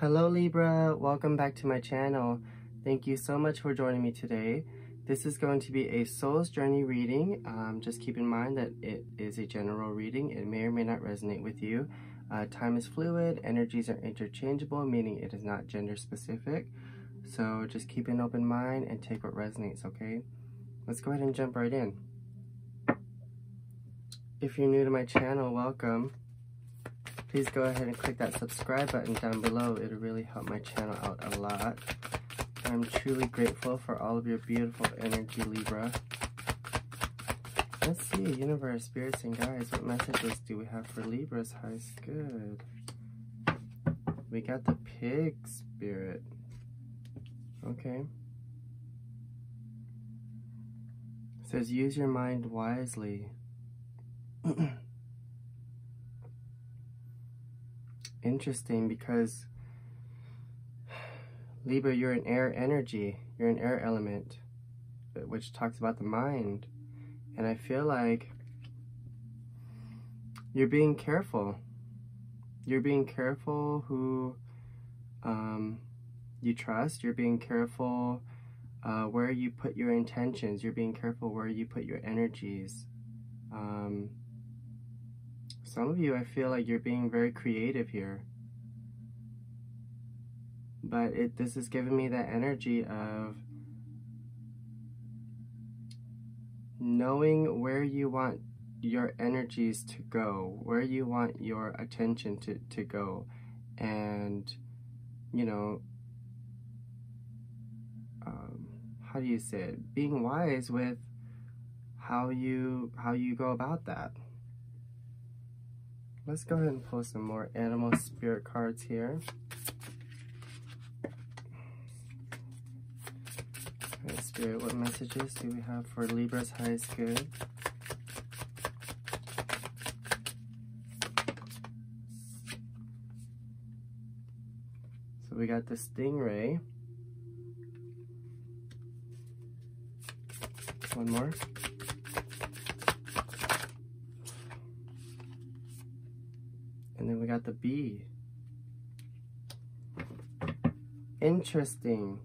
Hello Libra, welcome back to my channel. Thank you so much for joining me today. This is going to be a soul's journey reading. Just keep in mind that it is a general reading. It may or may not resonate with you. Time is fluid, energies are interchangeable, meaning it is not gender specific. So just keep an open mind and take what resonates, okay? Let's go ahead and jump right in. If you're new to my channel, welcome. Please go ahead and click that subscribe button down below. It'll really help my channel out a lot. I'm truly grateful for all of your beautiful energy, Libra. Let's see, universe, spirits, and guides. What messages do we have for Libra's highest good? We got the pig spirit. Okay. It says, use your mind wisely. Interesting, because Libra, you're an air energy, you're an air element, which talks about the mind, and I feel like you're being careful. You're being careful who you trust. You're being careful where you put your intentions. You're being careful where you put your energies. Some of you, I feel like you're being very creative here. But this is giving me that energy of knowing where you want your energies to go, where you want your attention to go. And, you know, how do you say it? Being wise with how you go about that. Let's go ahead and pull some more animal spirit cards here. Alright, Spirit, what messages do we have for Libra's highest good? So we got the stingray. One more. And then we got the bee. Interesting.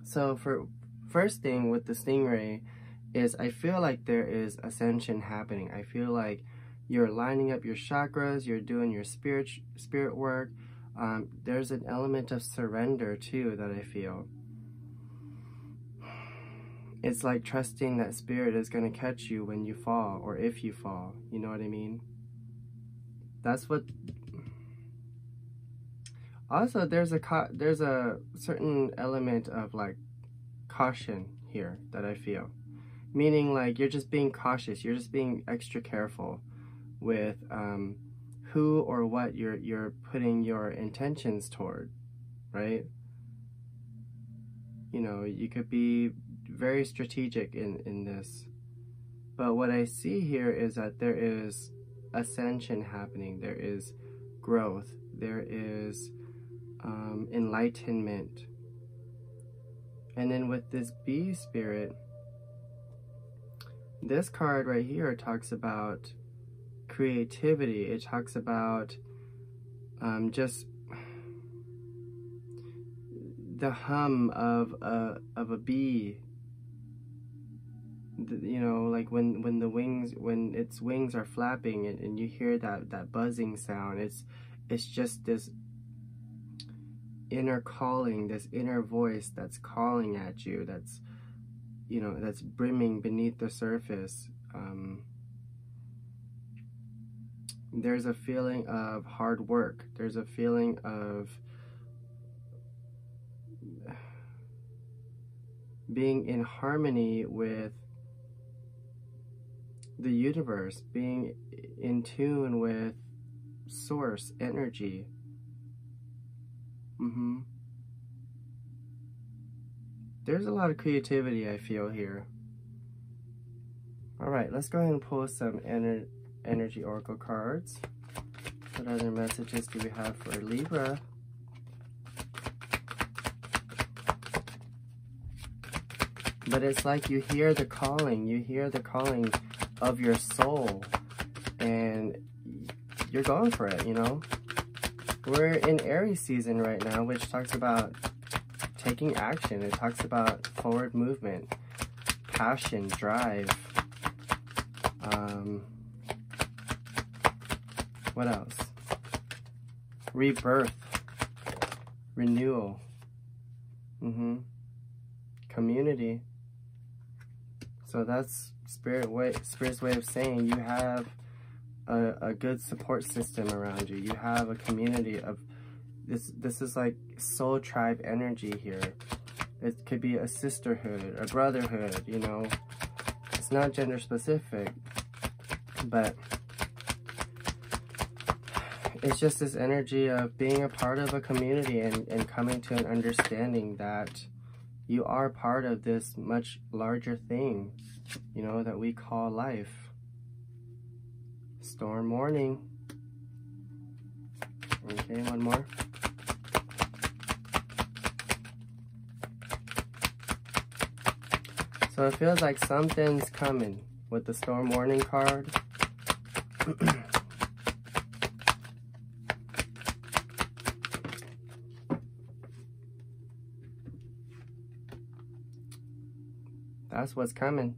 So for first thing with the stingray is I feel like there is ascension happening. I feel like you're lining up your chakras, you're doing your spirit work. There's an element of surrender too that I feel. It's like trusting that spirit is going to catch you when you fall, or if you fall. You know what I mean? That's what. Also, there's a certain element of like caution here that I feel, meaning like you're just being cautious. You're just being extra careful with who or what you're putting your intentions toward, right? You know, you could be very strategic in this, but what I see here is that there is ascension happening. There is growth. There is enlightenment. And then with this bee spirit, this card right here talks about creativity. It talks about just the hum of a bee. You know, like when its wings are flapping and you hear that buzzing sound. It's just this inner calling, this inner voice that's calling at you, that's, you know, that's brimming beneath the surface. There's a feeling of hard work. There's a feeling of being in harmony with the universe, being in tune with source energy. There's a lot of creativity I feel here. Alright, let's go ahead and pull some energy oracle cards. What other messages do we have for Libra? But it's like you hear the calling of your soul, and you're going for it, you know? We're in Aries season right now, which talks about taking action. It talks about forward movement, passion, drive. What else? Rebirth, renewal, community. So that's Spirit's way of saying you have a good support system around you. You have a community of this is like soul tribe energy here. It could be a sisterhood, a brotherhood, you know. It's not gender specific, but it's just this energy of being a part of a community and coming to an understanding that you are part of this much larger thing, you know, that we call life. Storm warning. Okay, one more. So it feels like something's coming with the storm warning card. That's what's coming.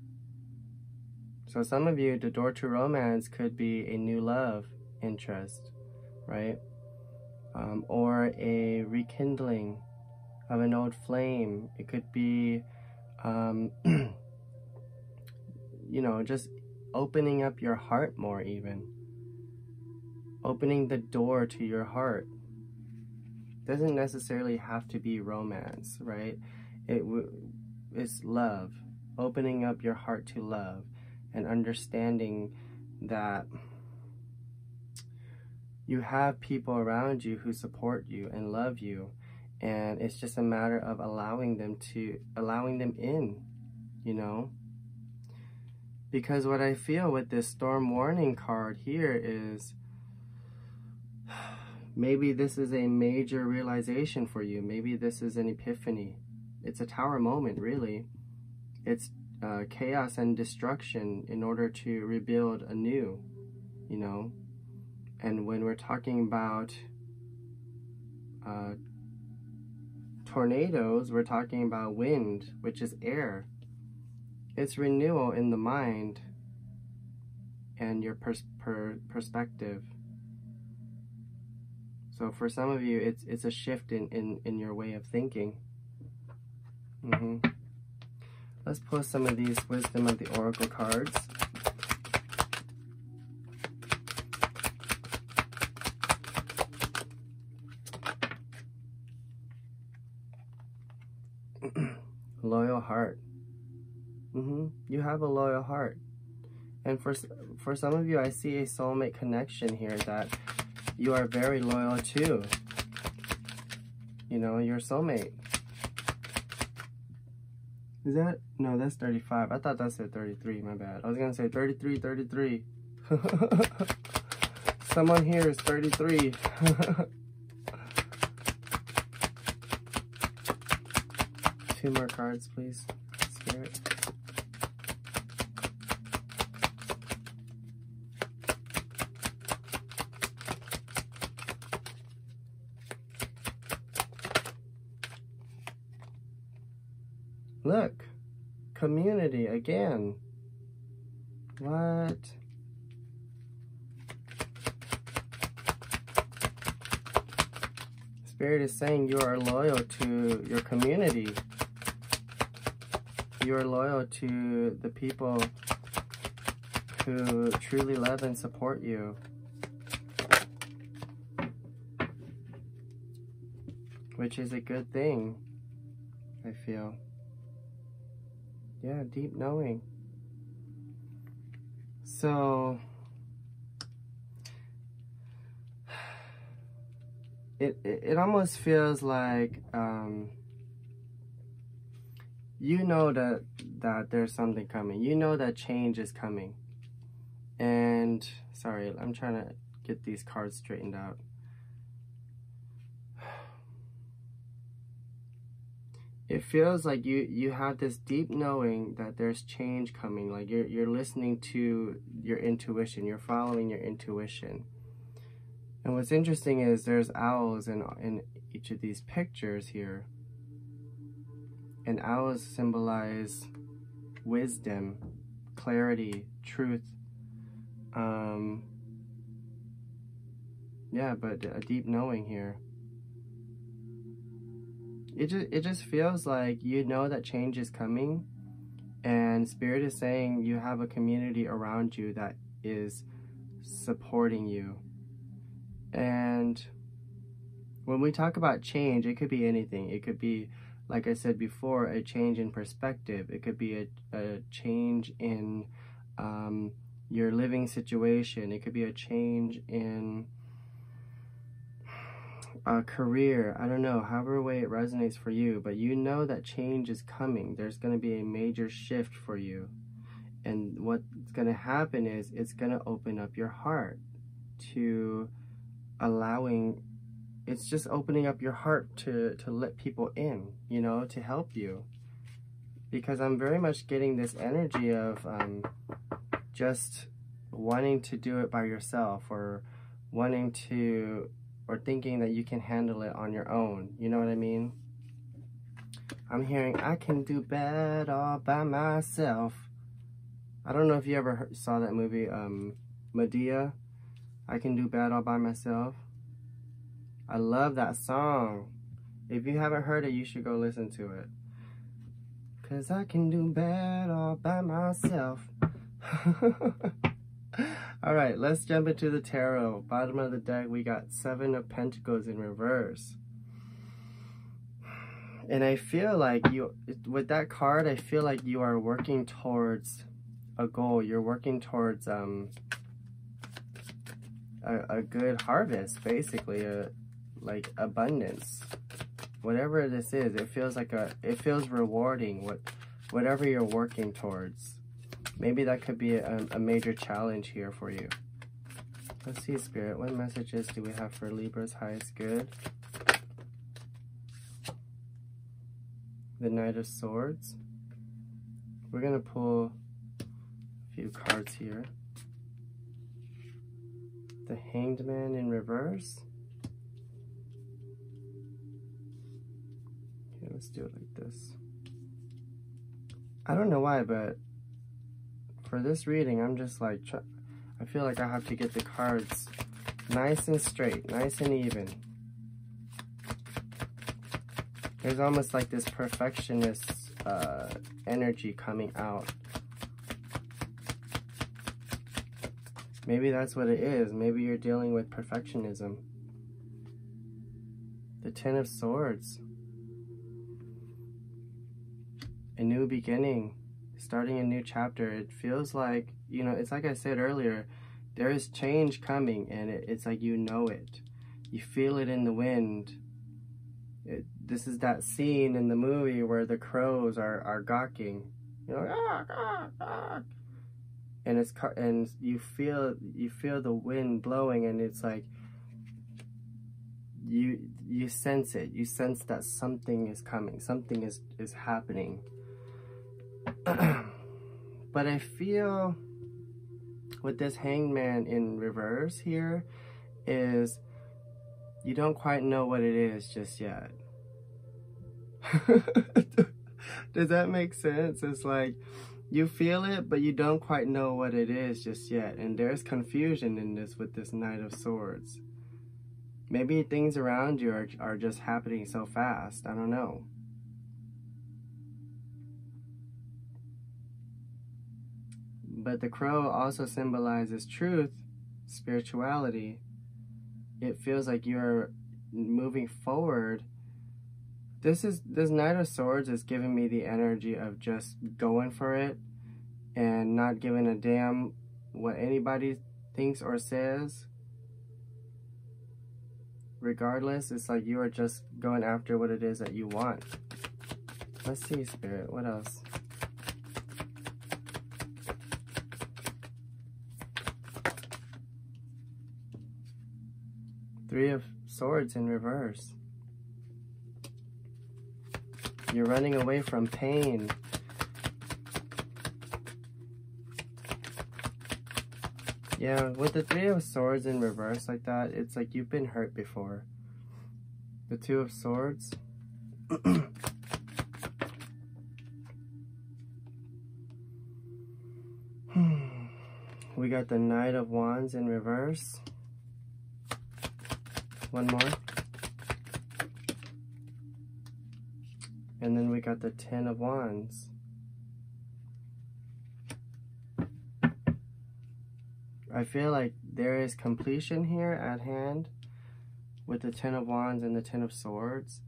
So some of you, the door to romance could be a new love interest, right? Or a rekindling of an old flame. It could be, you know, just opening up your heart more even. Opening the door to your heart. Doesn't necessarily have to be romance, right? It's love. Opening up your heart to love and understanding that you have people around you who support you and love you, and it's just a matter of allowing them in, you know. Because what I feel with this storm warning card here is maybe this is a major realization for you. Maybe this is an epiphany. It's a tower moment, really. It's chaos and destruction in order to rebuild anew, you know. And when we're talking about tornadoes, we're talking about wind, which is air. It's renewal in the mind and your perspective. So for some of you, it's a shift in your way of thinking. Let's pull some of these Wisdom of the Oracle cards. Loyal heart. You have a loyal heart. And for some of you, I see a soulmate connection here that you are very loyal to. You know, your soulmate. Is that? No, that's 35. I thought that said 33, my bad. I was going to say 33, 33. Someone here is 33. Two more cards, please. Spirit. Look, community again. What? Spirit is saying you are loyal to your community. You are loyal to the people who truly love and support you. Which is a good thing, I feel. Yeah, deep knowing. So it almost feels like you know that there's something coming. You know that change is coming. And sorry, I'm trying to get these cards straightened out. It feels like you have this deep knowing that there's change coming. Like you're listening to your intuition. You're following your intuition. And what's interesting is there's owls in each of these pictures here. And owls symbolize wisdom, clarity, truth. Yeah, but a deep knowing here. It just feels like you know that change is coming, and Spirit is saying you have a community around you that is supporting you. And when we talk about change, it could be anything. It could be, like I said before, a change in perspective. It could be a change in your living situation. It could be a change in a career. I don't know, however way it resonates for you, but you know that change is coming. There's going to be a major shift for you. And what's going to happen is it's going to open up your heart to allowing, it's just opening up your heart to let people in, you know, to help you. Because I'm very much getting this energy of just wanting to do it by yourself, or wanting to, or thinking that you can handle it on your own. You know what I mean? I'm hearing, I can do bad all by myself. I don't know if you ever saw that movie, Medea, I Can Do Bad All By Myself. I love that song. If you haven't heard it, you should go listen to it. 'Cause I can do bad all by myself. Alright, let's jump into the tarot. Bottom of the deck, we got 7 of Pentacles in reverse. And I feel like you, with that card, I feel like you are working towards a goal. You're working towards a good harvest, basically, like abundance. Whatever this is, it feels like it feels rewarding, whatever you're working towards. Maybe that could be a major challenge here for you. Let's see, Spirit, what messages do we have for Libra's highest good? The Knight of Swords. We're going to pull a few cards here. The Hanged Man in reverse. Okay, let's do it like this. I don't know why, but for this reading, I'm just like, I feel like I have to get the cards nice and straight, nice and even. There's almost like this perfectionist energy coming out. Maybe that's what it is. Maybe you're dealing with perfectionism. The Ten of Swords. A new beginning. Starting a new chapter. It feels like, you know, it's like I said earlier, there is change coming, and it's like you know it. You feel it in the wind. This is that scene in the movie where the crows are gawking. You know, gawk, gawk, gawk. And you feel the wind blowing, and it's like you sense it. You sense that something is coming. Something is happening. But I feel with this Hangman in reverse here is you don't quite know what it is just yet. Does that make sense? It's like you feel it, but you don't quite know what it is just yet. And there's confusion in this with this Knight of Swords. Maybe things around you are just happening so fast. I don't know. But the crow also symbolizes truth, spirituality. It feels like you're moving forward. This Knight of Swords is giving me the energy of just going for it and not giving a damn what anybody thinks or says. Regardless, it's like you are just going after what it is that you want. Let's see, Spirit, what else? Three of Swords in reverse. You're running away from pain. Yeah, with the Three of Swords in reverse like that, it's like you've been hurt before. The Two of Swords. We got the Knight of Wands in reverse. One more. And then we got the Ten of Wands. I feel like there is completion here at hand with the Ten of Wands and the Ten of Swords.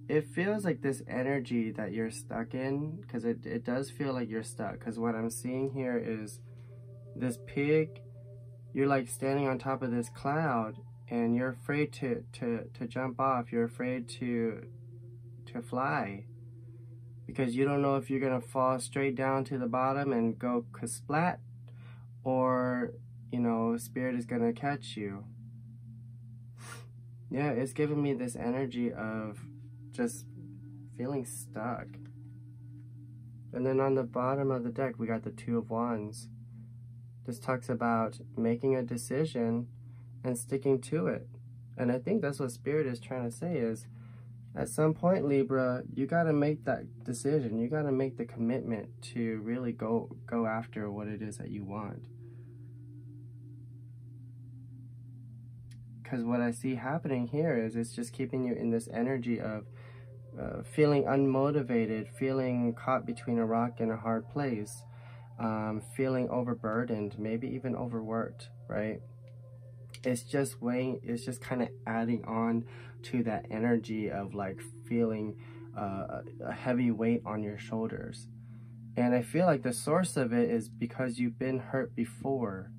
It feels like this energy that you're stuck in, because it does feel like you're stuck, because what I'm seeing here is this pig. You're like standing on top of this cloud and you're afraid to jump off. You're afraid to fly, because you don't know if you're gonna fall straight down to the bottom and go kasplat, or, you know, Spirit is gonna catch you. Yeah, it's giving me this energy of just feeling stuck. And then on the bottom of the deck, we got the Two of Wands. This talks about making a decision and sticking to it. And I think that's what Spirit is trying to say is, at some point, Libra, you got to make that decision. You got to make the commitment to really go after what it is that you want. Because what I see happening here is it's just keeping you in this energy of feeling unmotivated, feeling caught between a rock and a hard place, feeling overburdened, maybe even overworked, right? It's just kind of adding on to that energy of like feeling a heavy weight on your shoulders. And I feel like the source of it is because you've been hurt before.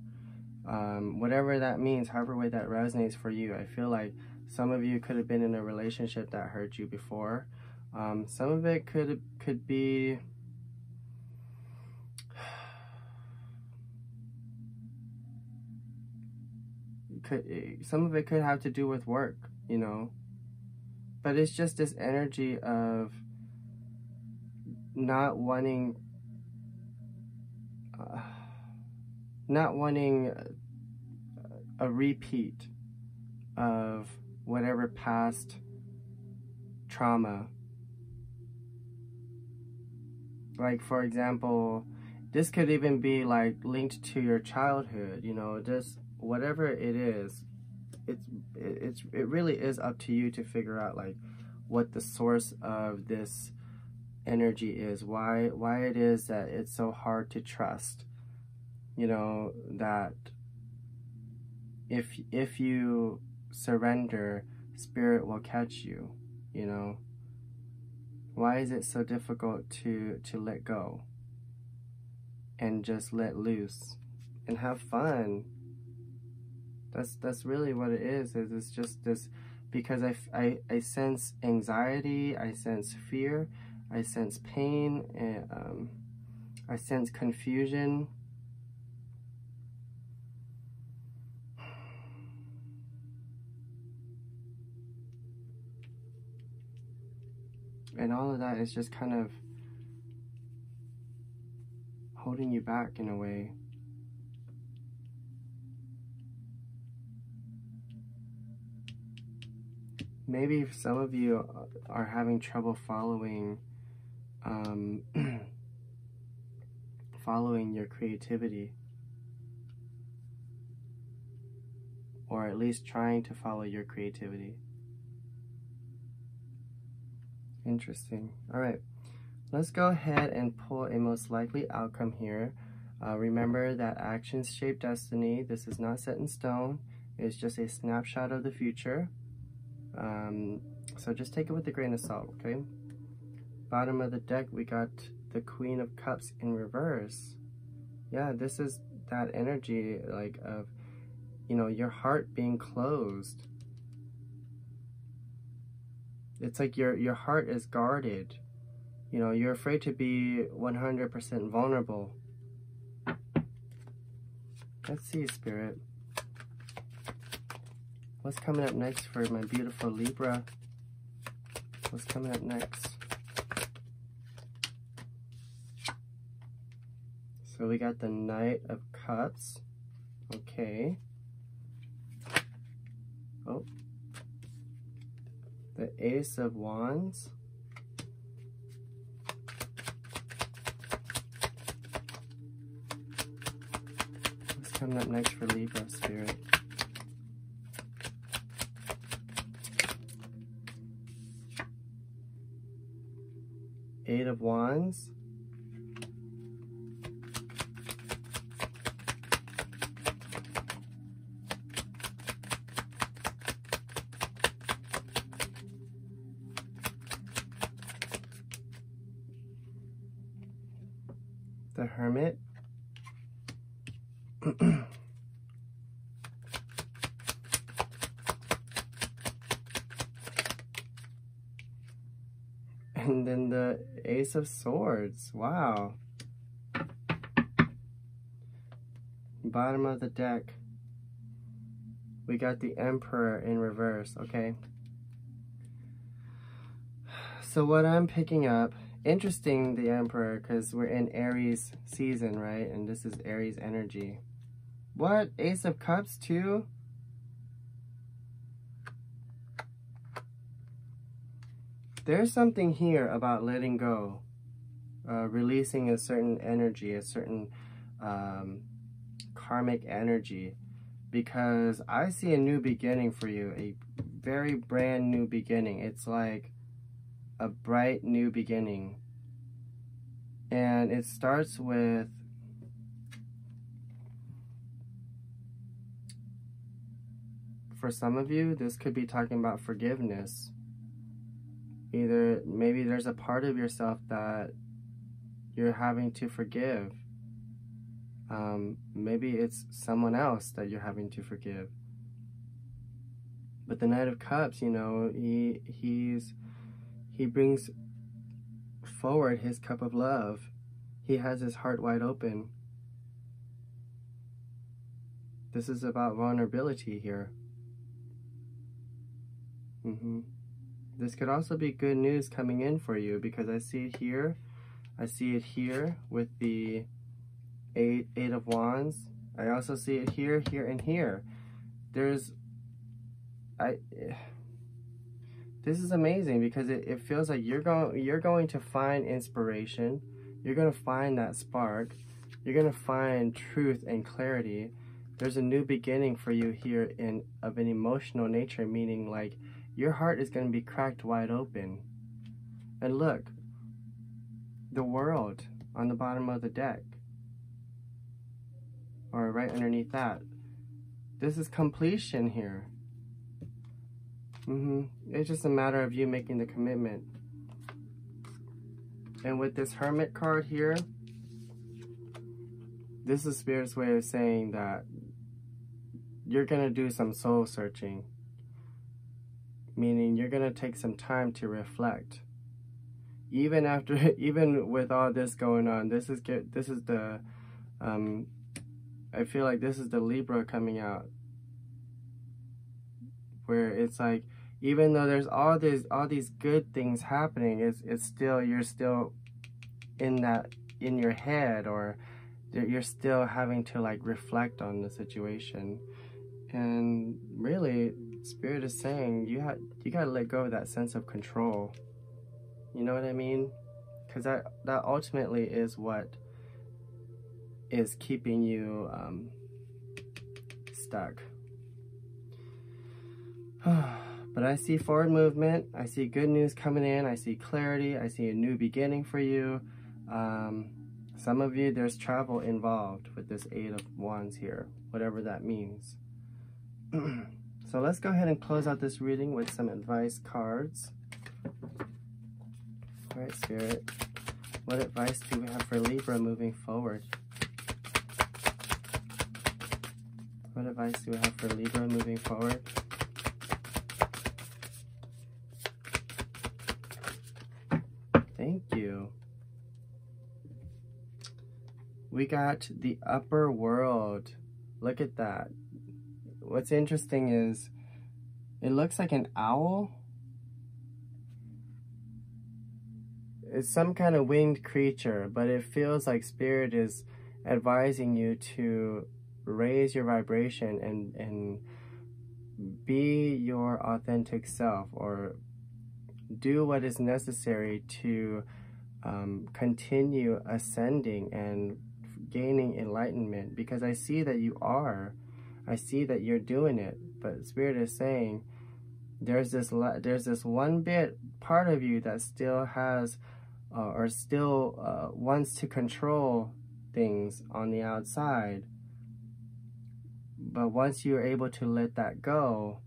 Whatever that means, however way that resonates for you. I feel like some of you could have been in a relationship that hurt you before. Some of it could be some of it could have to do with work, you know. But it's just this energy of not wanting a repeat of whatever past trauma. Like, for example, this could even be like linked to your childhood, you know, just whatever it is. It really is up to you to figure out like what the source of this energy is, why it is that it's so hard to trust, you know, that if you surrender, Spirit will catch you, you know. Why is it so difficult to let go and just let loose and have fun? That's really what it is it's just this, because I sense anxiety, I sense fear, I sense pain, and I sense confusion. And all of that is just kind of holding you back in a way. Maybe some of you are having trouble following following your creativity, or at least trying to follow your creativity. Interesting. All right, let's go ahead and pull a most likely outcome here. Remember that actions shape destiny. This is not set in stone. It's just a snapshot of the future. So just take it with a grain of salt, okay? Bottom of the deck, we got the Queen of Cups in reverse. Yeah, this is that energy, like, of, you know, your heart being closed. It's like your heart is guarded. You know, you're afraid to be 100% vulnerable. Let's see, Spirit. What's coming up next for my beautiful Libra? What's coming up next? So we got the Knight of Cups. Okay. Oh. The Ace of Wands. What's coming up next for Libra, Spirit? Eight of Wands. The Hermit. And then the Ace of Swords. Wow. Bottom of the deck. We got the Emperor in reverse, okay? So what I'm picking up, interesting, the Emperor, because we're in Aries season, right? And this is Aries energy. What? Ace of Cups too? There's something here about letting go, releasing a certain energy, a certain karmic energy, because I see a new beginning for you, a very brand new beginning. It's like a bright new beginning. And it starts with for some of you, this could be talking about forgiveness. Either maybe there's a part of yourself that you're having to forgive. Maybe it's someone else that you're having to forgive. But the Knight of Cups, you know, he brings forward his cup of love. He has his heart wide open. This is about vulnerability here. This could also be good news coming in for you, because I see it here. I see it here with the Eight of Wands. I also see it here, here, and here. This is amazing, because it feels like you're going to find inspiration. You're going to find that spark. You're going to find truth and clarity. There's a new beginning for you here of an emotional nature, meaning like your heart is going to be cracked wide open. And look, the World on the bottom of the deck, or right underneath that. This is completion here. It's just a matter of you making the commitment. And with this Hermit card here, this is Spirit's way of saying that you're going to do some soul searching. Meaning you're going to take some time to reflect. Even with all this going on, this is the, I feel like this is the Libra coming out. Where it's like, even though there's all these good things happening, it's still, you're still in your head, or you're still having to like reflect on the situation. And really, Spirit is saying you gotta let go of that sense of control. You know what I mean? Because that ultimately is what is keeping you stuck. But I see forward movement. I see good news coming in. I see clarity. I see a new beginning for you. Some of you, there's travel involved with this Eight of Wands here, whatever that means. So let's go ahead and close out this reading with some advice cards. All right, Spirit, what advice do we have for Libra moving forward? What advice do we have for Libra moving forward? Thank you. We got the upper world. Look at that. What's interesting is it looks like an owl. It's some kind of winged creature, but it feels like Spirit is advising you to raise your vibration and be your authentic self, or do what is necessary to continue ascending and gaining enlightenment, because I see that you are. I see that you're doing it, but Spirit is saying there's this one part of you that still has or still wants to control things on the outside. But once you're able to let that go,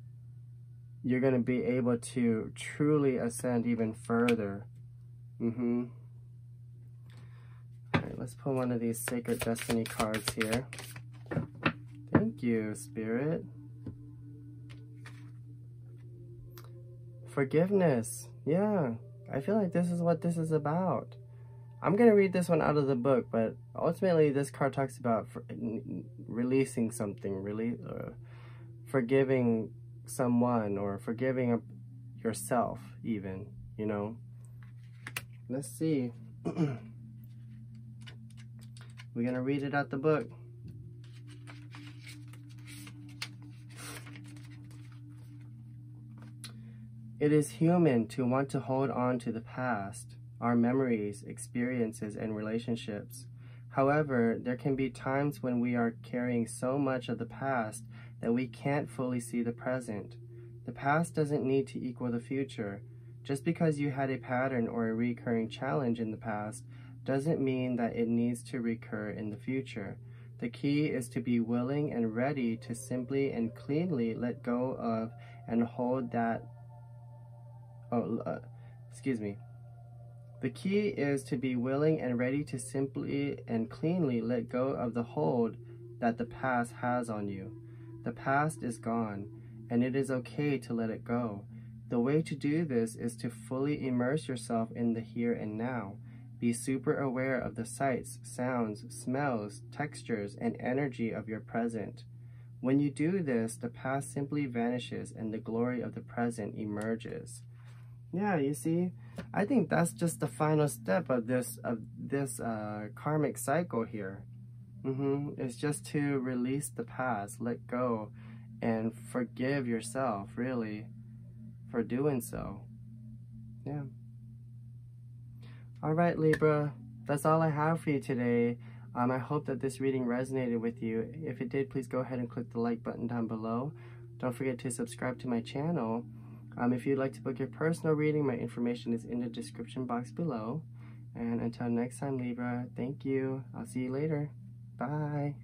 you're going to be able to truly ascend even further. All right, let's pull one of these Sacred Destiny cards here. Thank you, Spirit. Forgiveness. Yeah, I feel like this is what this is about. I'm going to read this one out of the book, but ultimately this card talks about releasing something, forgiving someone, or forgiving yourself even, you know. Let's see. We're going to read it out the book. It is human to want to hold on to the past, our memories, experiences, and relationships. However, there can be times when we are carrying so much of the past that we can't fully see the present. The past doesn't need to equal the future. Just because you had a pattern or a recurring challenge in the past doesn't mean that it needs to recur in the future. The key is to be willing and ready to simply and cleanly let go of and hold that. The key is to be willing and ready to simply and cleanly let go of the hold that the past has on you. The past is gone, and it is okay to let it go. The way to do this is to fully immerse yourself in the here and now. Be super aware of the sights, sounds, smells, textures, and energy of your present. When you do this, the past simply vanishes and the glory of the present emerges. Yeah, you see, I think that's just the final step of this karmic cycle here. It's just to release the past, let go, and forgive yourself, really, for doing so. Yeah. All right, Libra, that's all I have for you today. I hope that this reading resonated with you. If it did, please go ahead and click the like button down below. Don't forget to subscribe to my channel. If you'd like to book your personal reading, my information is in the description box below. And until next time, Libra, thank you. I'll see you later. Bye.